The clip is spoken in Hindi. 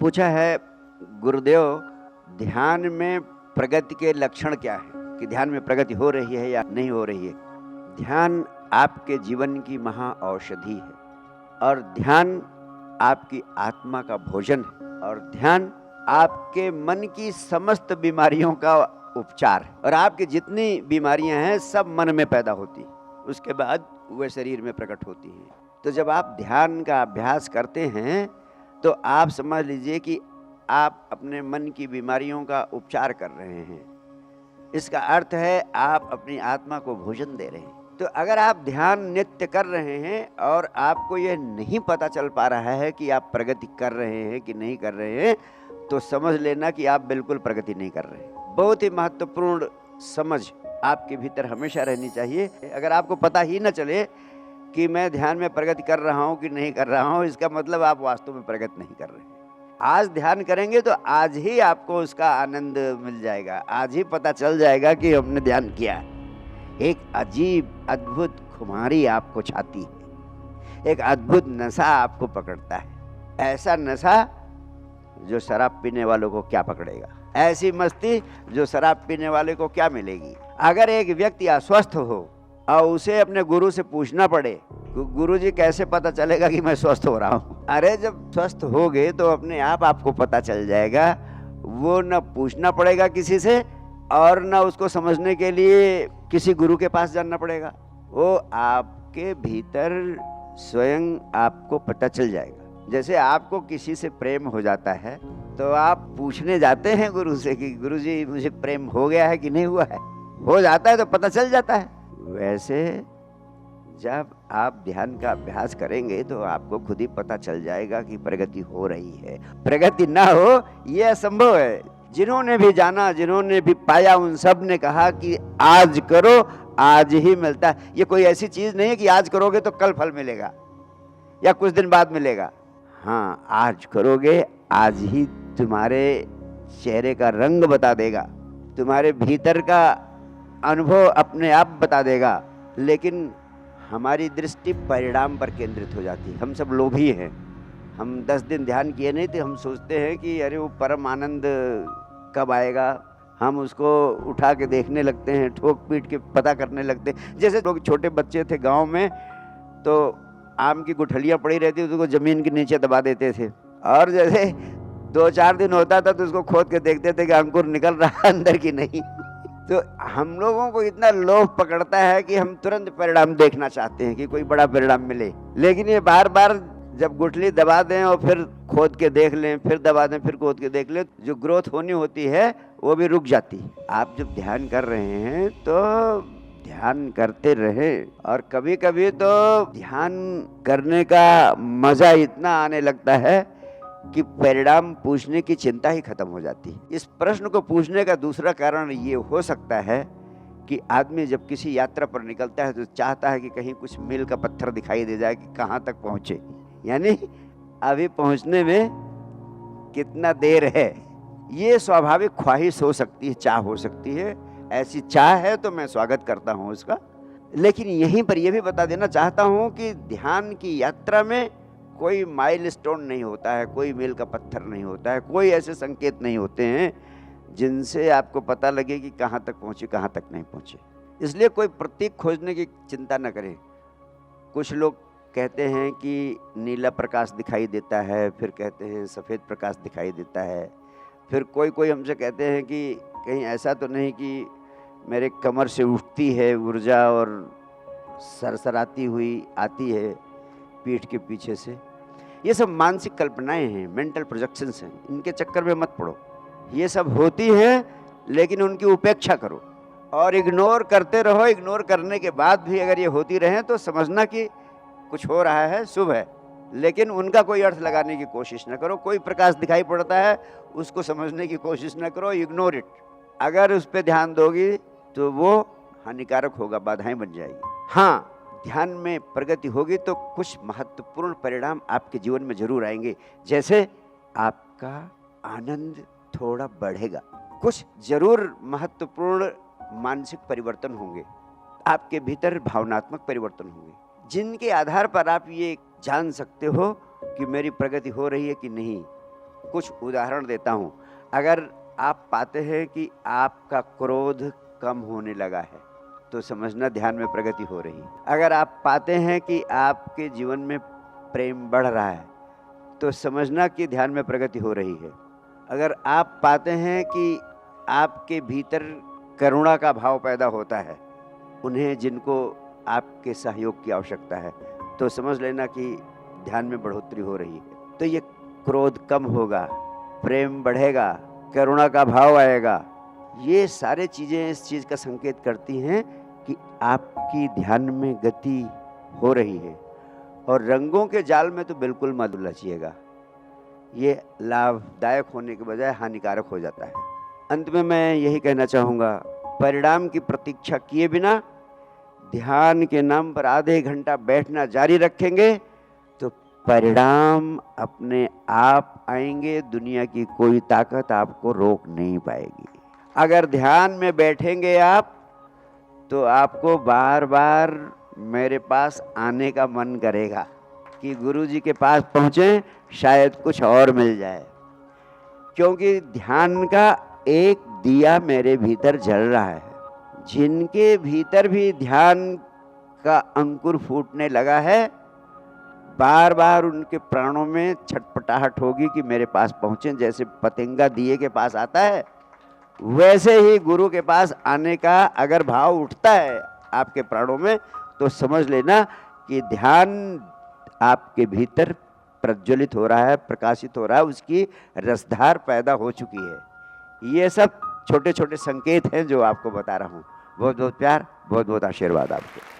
पूछा है गुरुदेव, ध्यान में प्रगति के लक्षण क्या है कि ध्यान में प्रगति हो रही है या नहीं हो रही है। ध्यान आपके जीवन की महा औषधि है और ध्यान आपकी आत्मा का भोजन है और ध्यान आपके मन की समस्त बीमारियों का उपचार है। और आपकी जितनी बीमारियां हैं सब मन में पैदा होती हैं, उसके बाद वह शरीर में प्रकट होती हैं। तो जब आप ध्यान का अभ्यास करते हैं तो आप समझ लीजिए कि आप अपने मन की बीमारियों का उपचार कर रहे हैं। इसका अर्थ है आप अपनी आत्मा को भोजन दे रहे हैं। तो अगर आप ध्यान नित्य कर रहे हैं और आपको यह नहीं पता चल पा रहा है कि आप प्रगति कर रहे हैं कि नहीं कर रहे हैं, तो समझ लेना कि आप बिल्कुल प्रगति नहीं कर रहे हैं। बहुत ही महत्वपूर्ण समझ आपके भीतर हमेशा रहनी चाहिए। अगर आपको पता ही न चले कि मैं ध्यान में प्रगति कर रहा हूं कि नहीं कर रहा हूं, इसका मतलब आप वास्तव में प्रगति नहीं कर रहे हैं। आज ध्यान करेंगे तो आज ही आपको उसका आनंद मिल जाएगा, आज ही पता चल जाएगा कि हमने ध्यान किया है। एक अजीब अद्भुत खुमारी आपको छाती है, एक अद्भुत नशा आपको पकड़ता है। ऐसा नशा जो शराब पीने वालों को क्या पकड़ेगा, ऐसी मस्ती जो शराब पीने वाले को क्या मिलेगी। अगर एक व्यक्ति अस्वस्थ हो और उसे अपने गुरु से पूछना पड़े, गुरुजी कैसे पता चलेगा कि मैं स्वस्थ हो रहा हूँ। अरे जब स्वस्थ हो गए तो अपने आप आपको पता चल जाएगा। वो न पूछना पड़ेगा किसी से और न उसको समझने के लिए किसी गुरु के पास जाना पड़ेगा। वो आपके भीतर स्वयं आपको पता चल जाएगा। जैसे आपको किसी से प्रेम हो जाता है तो आप पूछने जाते हैं गुरु से कि गुरुजी मुझे प्रेम हो गया है कि नहीं हुआ है। हो जाता है तो पता चल जाता है। वैसे जब आप ध्यान का अभ्यास करेंगे तो आपको खुद ही पता चल जाएगा कि प्रगति हो रही है। प्रगति ना हो यह असंभव है। जिन्होंने भी जाना, जिन्होंने भी पाया, उन सब ने कहा कि आज करो आज ही मिलता है। ये कोई ऐसी चीज नहीं है कि आज करोगे तो कल फल मिलेगा या कुछ दिन बाद मिलेगा। हाँ, आज करोगे आज ही तुम्हारे चेहरे का रंग बता देगा, तुम्हारे भीतर का अनुभव अपने आप बता देगा। लेकिन हमारी दृष्टि परिणाम पर केंद्रित हो जाती है। हम सब लोभी हैं। हम 10 दिन ध्यान किए नहीं तो हम सोचते हैं कि अरे वो परम आनंद कब आएगा। हम उसको उठा के देखने लगते हैं, ठोक पीट के पता करने लगते हैं। जैसे लोग छोटे बच्चे थे गांव में तो आम की गुठलियाँ पड़ी रहती थी, उसको जमीन के नीचे दबा देते थे और जैसे 2-4 दिन होता था तो उसको खोद के देखते थे कि अंकुर निकल रहा है अंदर की नहीं। तो हम लोगों को इतना लोभ पकड़ता है कि हम तुरंत परिणाम देखना चाहते हैं कि कोई बड़ा परिणाम मिले। लेकिन ये बार बार जब गुठली दबा दें और फिर खोद के देख लें, फिर दबा दें, फिर खोद के देख लें, जो ग्रोथ होनी होती है वो भी रुक जाती है। आप जब ध्यान कर रहे हैं तो ध्यान करते रहें। और कभी कभी तो ध्यान करने का मजा इतना आने लगता है कि परिणाम पूछने की चिंता ही खत्म हो जाती है। इस प्रश्न को पूछने का दूसरा कारण ये हो सकता है कि आदमी जब किसी यात्रा पर निकलता है तो चाहता है कि कहीं कुछ मील का पत्थर दिखाई दे जाए कि कहाँ तक पहुँचे, यानी अभी पहुँचने में कितना देर है। ये स्वाभाविक ख्वाहिश हो सकती है, चाह हो सकती है। ऐसी चाह है तो मैं स्वागत करता हूँ उसका। लेकिन यहीं पर यह भी बता देना चाहता हूँ कि ध्यान की यात्रा में कोई माइलस्टोन नहीं होता है, कोई मील का पत्थर नहीं होता है, कोई ऐसे संकेत नहीं होते हैं जिनसे आपको पता लगे कि कहाँ तक पहुँचे कहाँ तक नहीं पहुँचे। इसलिए कोई प्रतीक खोजने की चिंता न करें। कुछ लोग कहते हैं कि नीला प्रकाश दिखाई देता है, फिर कहते हैं सफ़ेद प्रकाश दिखाई देता है, फिर कोई हमसे कहते हैं कि कहीं ऐसा तो नहीं कि मेरे कमर से उठती है ऊर्जा और सरसराती हुई आती है पीठ के पीछे से। ये सब मानसिक कल्पनाएं हैं, मेंटल प्रोजेक्शंस हैं। इनके चक्कर में मत पड़ो। ये सब होती हैं लेकिन उनकी उपेक्षा करो और इग्नोर करते रहो। इग्नोर करने के बाद भी अगर ये होती रहे तो समझना कि कुछ हो रहा है, शुभ है, लेकिन उनका कोई अर्थ लगाने की कोशिश न करो। कोई प्रकाश दिखाई पड़ता है उसको समझने की कोशिश न करो, इग्नोर इट। अगर उस पर ध्यान दोगी तो वो हानिकारक होगा, बाधाएं बन जाएगी। हाँ, ध्यान में प्रगति होगी तो कुछ महत्वपूर्ण परिणाम आपके जीवन में जरूर आएंगे। जैसे आपका आनंद थोड़ा बढ़ेगा, कुछ जरूर महत्वपूर्ण मानसिक परिवर्तन होंगे, आपके भीतर भावनात्मक परिवर्तन होंगे, जिनके आधार पर आप ये जान सकते हो कि मेरी प्रगति हो रही है कि नहीं। कुछ उदाहरण देता हूँ। अगर आप पाते हैं कि आपका क्रोध कम होने लगा है तो समझना ध्यान में प्रगति हो रही है। अगर आप पाते हैं कि आपके जीवन में प्रेम बढ़ रहा है तो समझना कि ध्यान में प्रगति हो रही है। अगर आप पाते हैं कि आपके भीतर करुणा का भाव पैदा होता है उन्हें जिनको आपके सहयोग की आवश्यकता है तो समझ लेना कि ध्यान में बढ़ोतरी हो रही है। तो ये क्रोध कम होगा, प्रेम बढ़ेगा, करुणा का भाव आएगा। ये सारे चीज़ें इस चीज़ का संकेत करती हैं कि आपकी ध्यान में गति हो रही है। और रंगों के जाल में तो बिल्कुल मत उलझिएगा, ये लाभदायक होने के बजाय हानिकारक हो जाता है। अंत में मैं यही कहना चाहूँगा, परिणाम की प्रतीक्षा किए बिना ध्यान के नाम पर आधे घंटा बैठना जारी रखेंगे तो परिणाम अपने आप आएंगे। दुनिया की कोई ताकत आपको रोक नहीं पाएगी। अगर ध्यान में बैठेंगे आप तो आपको बार बार मेरे पास आने का मन करेगा कि गुरुजी के पास पहुँचें, शायद कुछ और मिल जाए। क्योंकि ध्यान का एक दिया मेरे भीतर जल रहा है। जिनके भीतर भी ध्यान का अंकुर फूटने लगा है, बार बार उनके प्राणों में छटपटाहट होगी कि मेरे पास पहुँचें। जैसे पतंगा दिए के पास आता है, वैसे ही गुरु के पास आने का अगर भाव उठता है आपके प्राणों में तो समझ लेना कि ध्यान आपके भीतर प्रज्वलित हो रहा है, प्रकाशित हो रहा है, उसकी रसधार पैदा हो चुकी है। ये सब छोटे छोटे संकेत हैं जो आपको बता रहा हूँ। बहुत बहुत प्यार, बहुत बहुत आशीर्वाद आपको।